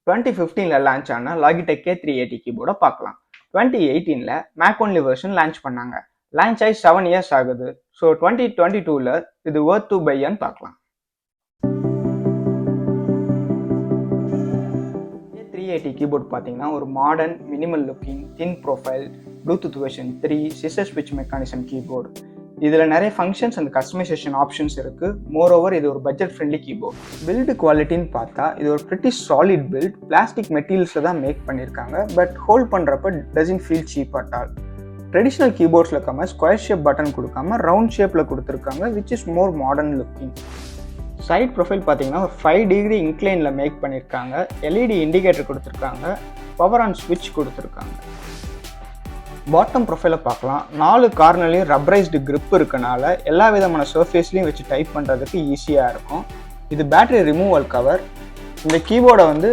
2015 launch ஆன Logitech K380 கீபோர்டை பார்க்கலாம். 2018 make only version launch பண்ணாங்க. லான்ச் ஆகி 7 இயர்ஸ் ஆகுது. ஸோ 2022 இது worth to buy ன்னு பார்க்கலாம். K380 கீபோர்டு பார்த்தீங்கன்னா ஒரு modern minimal looking thin profile Bluetooth version 3 scissor ஸ்விட்ச் மெக்கானிசம் கீபோர்டு. இதில் நிறைய ஃபங்க்ஷன்ஸ் அண்ட் கஸ்டமைசேஷன் ஆப்ஷன்ஸ் இருக்குது. மோரோவர் இது ஒரு பட்ஜெட் ஃப்ரெண்ட்லி கீபோர்ட். பில்டு குவாலிட்டின்னு பார்த்தா இது ஒரு பிரிட்டி சாலிட் பில்ட். பிளாஸ்டிக் மெட்டீரியல்ஸில் தான் மேக் பண்ணியிருக்காங்க. பட் ஹோல்ட் பண்ணுறப்ப doesn't feel cheap at all. Traditional கீபோர்ட்ஸில் இருக்காமல் ஸ்கொயர் ஷேப் பட்டன் கொடுக்காம ரவுண்ட் ஷேப்பில் கொடுத்துருக்காங்க, which is more modern looking. Side profile பார்த்தீங்கன்னா ஒரு 5 டிகிரி இன்க்ளைனில் மேக் பண்ணியிருக்காங்க. எல்இடி இண்டிகேட்டர் கொடுத்துருக்காங்க. பவர் ஆன் ஸ்விட்ச் கொடுத்துருக்காங்க. பாட்டம் ப்ரொஃபைலை பார்க்கலாம். 4 கார்னர்லையும் ரப்பரைஸ்டு கிரிப் இருக்கனால எல்லா விதமான சர்ஃபேஸ்லையும் வச்சு டைப் பண்ணுறதுக்கு ஈஸியாக இருக்கும். இது பேட்டரி ரிமூவல் கவர். இந்த கீபோர்டை 2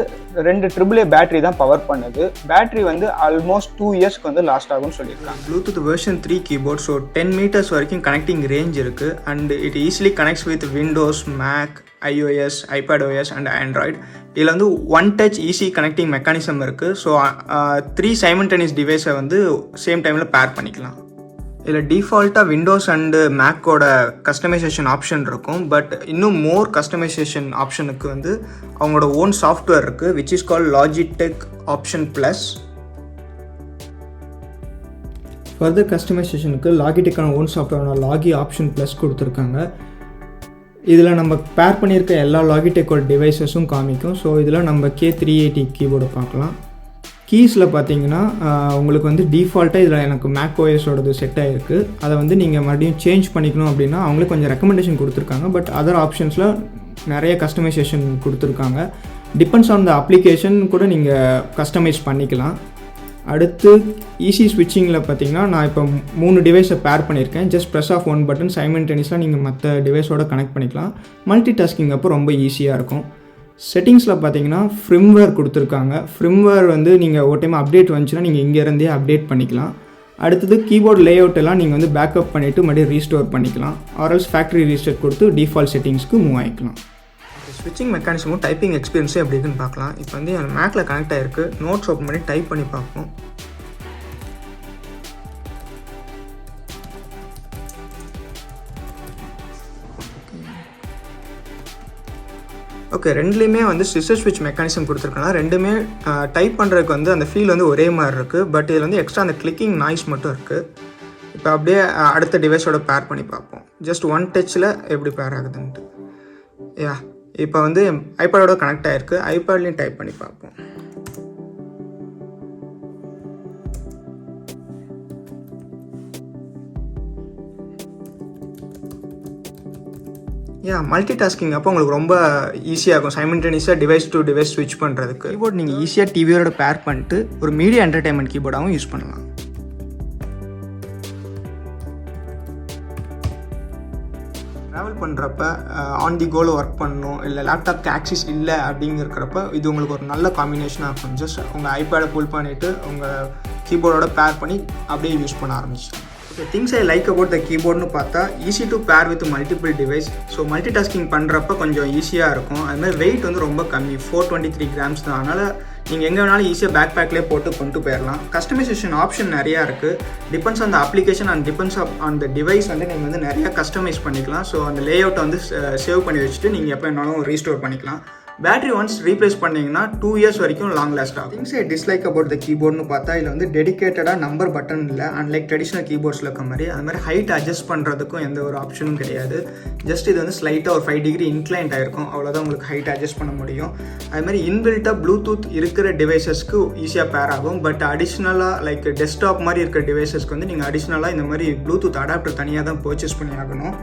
AAA பேட்டரி தான் பவர் பண்ணுது. பேட்டரி ஆல்மோஸ்ட் 2 இயர்ஸ்க்கு லாஸ்ட் ஆகும்னு சொல்லியிருக்காங்க. Bluetooth version 3 keyboard. So 10 metres வரைக்கும் கனெக்டிங் ரேஞ்ச் இருக்குது. And it easily connects with Windows, Mac, iOS, iPadOS and Android. இதில் one touch easy connecting mechanism இருக்குது. ஸோ 3 சைமல்டேனியஸ் டிவைஸை சேம் டைமில் பேர் பண்ணிக்கலாம். இதில் டிஃபால்ட்டாக விண்டோஸ் அண்டு மேக்கோட கஸ்டமைசேஷன் ஆப்ஷன் இருக்கும். பட் இன்னும் மோர் கஸ்டமைசேஷன் ஆப்ஷனுக்கு அவங்களோட ஓன் சாஃப்ட்வேர் இருக்குது, which is called Logitech option plus. Further கஸ்டமைசேஷனுக்கு லாகிடெக்கான ஓன் சாஃப்ட்வேரான லாகி ஆப்ஷன் ப்ளஸ் கொடுத்துருக்காங்க. இதில் நம்ம பேர் பண்ணியிருக்க எல்லா லாகிடெக்கோட டிவைஸஸும் காமிக்கும். ஸோ இதில் நம்ம K380 கீபோர்டை பார்க்கலாம். கீஸில் பார்த்தீங்கன்னா உங்களுக்கு டிஃபால்ட்டாக இதில் எனக்கு மேக் ஓஎஸோடது செட் ஆகிருக்கு. அதை நீங்கள் மறுபடியும் சேஞ்ச் பண்ணிக்கணும் அப்படின்னா அவங்களே கொஞ்சம் ரெக்கமெண்டேஷன் கொடுத்துருக்காங்க. பட் அதர் ஆப்ஷன்ஸில் நிறைய கஸ்டமைசேஷன் கொடுத்துருக்காங்க. டிபெண்ட்ஸ் ஆன் த அப்ளிகேஷன் கூட நீங்கள் கஸ்டமைஸ் பண்ணிக்கலாம். அடுத்து ஈஸி ஸ்விட்சிங்கில் பார்த்தீங்கன்னா நான் இப்போ 3 டிவைஸை பேர் பண்ணியிருக்கேன். ஜஸ்ட் ப்ரெஸ் ஆஃப் 1 பட்டன் சைமல்டேனியஸாக நீங்கள் மற்ற டிவைஸோட கனெக்ட் பண்ணிக்கலாம். மல்டி டாஸ்கிங் அப்போ ரொம்ப ஈஸியாக இருக்கும். செட்டிங்ஸில் பார்த்தீங்கன்னா ஃப்ரிம்வேர் கொடுத்துருக்காங்க. ஃப்ரிம்வேர் நீங்கள் ஒரு டைம் அப்டேட் வந்துச்சுன்னா நீங்கள் இங்கேருந்தே அப்டேட் பண்ணிக்கலாம். அடுத்தது கீபோர்ட் லேஅவுட் எல்லாம் நீங்கள் பேக்கப் பண்ணிவிட்டு மறுபடியும் ரீஸ்டோர் பண்ணிக்கலாம். ஆர்எல்ஸ் ஃபேக்ட்ரி ரீஸ்டோர் கொடுத்து டிஃபால்ட் செட்டிங்ஸ்க்கு மூவ் ஆகிக்கலாம். ஸ்விட்சிங் மெக்கானிசமும் டைப்பிங் எக்ஸ்பீரியன்ஸும் எப்படி இருக்குன்னு பார்க்கலாம். இப்போ என் மேக்கில் கனெக்ட் ஆகிருக்கு. நோட்ஸ் ஓப்பன் பண்ணி டைப் பண்ணி பார்ப்போம். ஓகே, ரெண்டுலேயுமே சிசர் ஸ்விட்ச் மெக்கானிசம் கொடுத்துருக்கனால ரெண்டுமே டைப் பண்ணுறதுக்கு அந்த ஃபீல் ஒரே மாதிரி இருக்குது. பட் இதில் எக்ஸ்ட்ரா அந்த கிளிக்கிங் நாய்ஸ் மட்டும் இருக்குது. இப்போ அப்படியே அடுத்த டிவைஸோட பேர் பண்ணி பார்ப்போம். ஜஸ்ட் 1 டச்சில் எப்படி பேர் ஆகுதுன்ட்டு. யா, இப்போ ஐபேடோட கனெக்ட் ஆகிருக்கு. ஐபேட்லேயும் டைப் பண்ணி பார்ப்போம். மல்டி டாஸ்கிங் அப்போ உங்களுக்கு ரொம்ப ஈஸியாக இருக்கும் சைமல்டேனியஸாக டிவைஸ் டு டிவைஸ் ஸ்விட்ச் பண்ணுறதுக்கு. கீபோர்ட் நீங்கள் ஈஸியாக டிவியோட பேர் பண்ணிட்டு ஒரு மீடியா என்டர்டைன்மெண்ட் கீபோர்டாகவும் யூஸ் பண்ணலாம். ட்ராவல் பண்ணுறப்ப ஆன் தி கோல் ஒர்க் பண்ணணும், இல்லை லேப்டாப்க்கு ஆக்சஸ் இல்லை அப்படிங்கிறப்ப இது உங்களுக்கு ஒரு நல்ல காம்பினேஷனாக இருக்கும். ஜஸ்ட் உங்கள் ஐபேடை புல் பண்ணிவிட்டு உங்கள் கீபோர்டோட பேர் பண்ணி அப்படியே யூஸ் பண்ண ஆரம்பிச்சிட்டோம். Okay, things I like about the கீபோர்ட்னு பார்த்தா easy to pair with multiple device. So multitasking பண்ணுறப்ப கொஞ்சம் ஈஸியாக இருக்கும். அதுமாதிரி வெயிட் ரொம்ப கம்மி, 423 கிராம்ஸ் தான். அதனால் நீங்கள் எங்கே வேணாலும் ஈஸியாக பேக் பேக்லேயே போட்டு கொண்டு போயிடலாம். கஸ்டமைசேஷன் ஆப்ஷன் நிறையா இருக்குது. Depends on the application and depends on the device நீங்கள் நிறையா கஸ்டமைஸ் பண்ணிக்கலாம். ஸோ அந்த லேஅவுட்டை சேவ் பண்ணி வச்சுட்டு நீங்கள் எப்போ வேணாலும் ரீஸ்டோர் பண்ணிக்கலாம். பேட்டரி ஒன்ஸ் ரீப்ளேஸ் பண்ணிங்கன்னா 2 இயர்ஸ் வரைக்கும் லாங் லாஸ்ட் ஆகும். Things I dislike about the கீபோர்ட்னு பார்த்தா இதில் டெடிகேட்டடாக நம்பர் பட்டன் இல்லை. அன்லைக் ட்ரெடிஷ்னல் கீபோர்ட்ஸில் இருக்க மாதிரி அது மாதிரி ஹைட் அட்ஜஸ்ட் பண்ணுறதுக்கும் எந்த ஒரு ஆப்ஷனும் கிடையாது. ஜஸ்ட் இது ஸ்லைட்டாக ஒரு 5 டிகிரி இன்க்ளைன்ட் ஆகிருக்கும். அவ்வளோதான் உங்களுக்கு ஹைட் அட்ஜஸ்ட் பண்ண முடியும். அது மாதிரி இன்பில்ட்டாக ப்ளூடூத் இருக்கிற டிவைசஸ்க்கு ஈஸியாக பேர் ஆகும். பட் அடிஷ்னலாக லைக் டெஸ்க்டாப் மாதிரி இருக்கிற டிவைசஸ்க்கு நீங்கள் அடிஷ்னலாக இந்த மாதிரி ப்ளூடூத் அடாப்டர் தனியாக தான் பர்ச்சேஸ் பண்ணி ஆகணும்.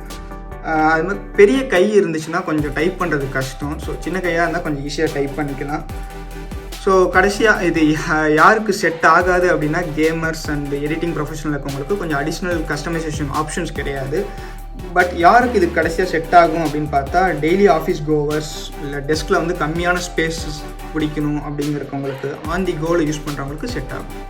அது மாதிரி பெரிய கை இருந்துச்சுன்னா கொஞ்சம் டைப் பண்ணுறது கஷ்டம். ஸோ சின்ன கையாக இருந்தால் கொஞ்சம் ஈஸியாக டைப் பண்ணிக்கலாம். ஸோ கடைசியாக இது யாருக்கு செட் ஆகாது அப்படின்னா கேமர்ஸ் அண்ட் எடிட்டிங் ப்ரொஃபஷனல் இருக்கவங்களுக்கு கொஞ்சம் அடிஷ்னல் கஸ்டமைசேஷன் ஆப்ஷன்ஸ் கிடையாது. பட் யாருக்கு இது கடைசியாக செட் ஆகும் அப்படின்னு பார்த்தா டெய்லி ஆஃபீஸ் கோவர்ஸ், இல்லை டெஸ்கில் கம்மியான ஸ்பேஸ் பிடிக்கணும் அப்படிங்கிறவங்களுக்கு ஆன் தி கோல் யூஸ் பண்ணுறவங்களுக்கு செட் ஆகும்.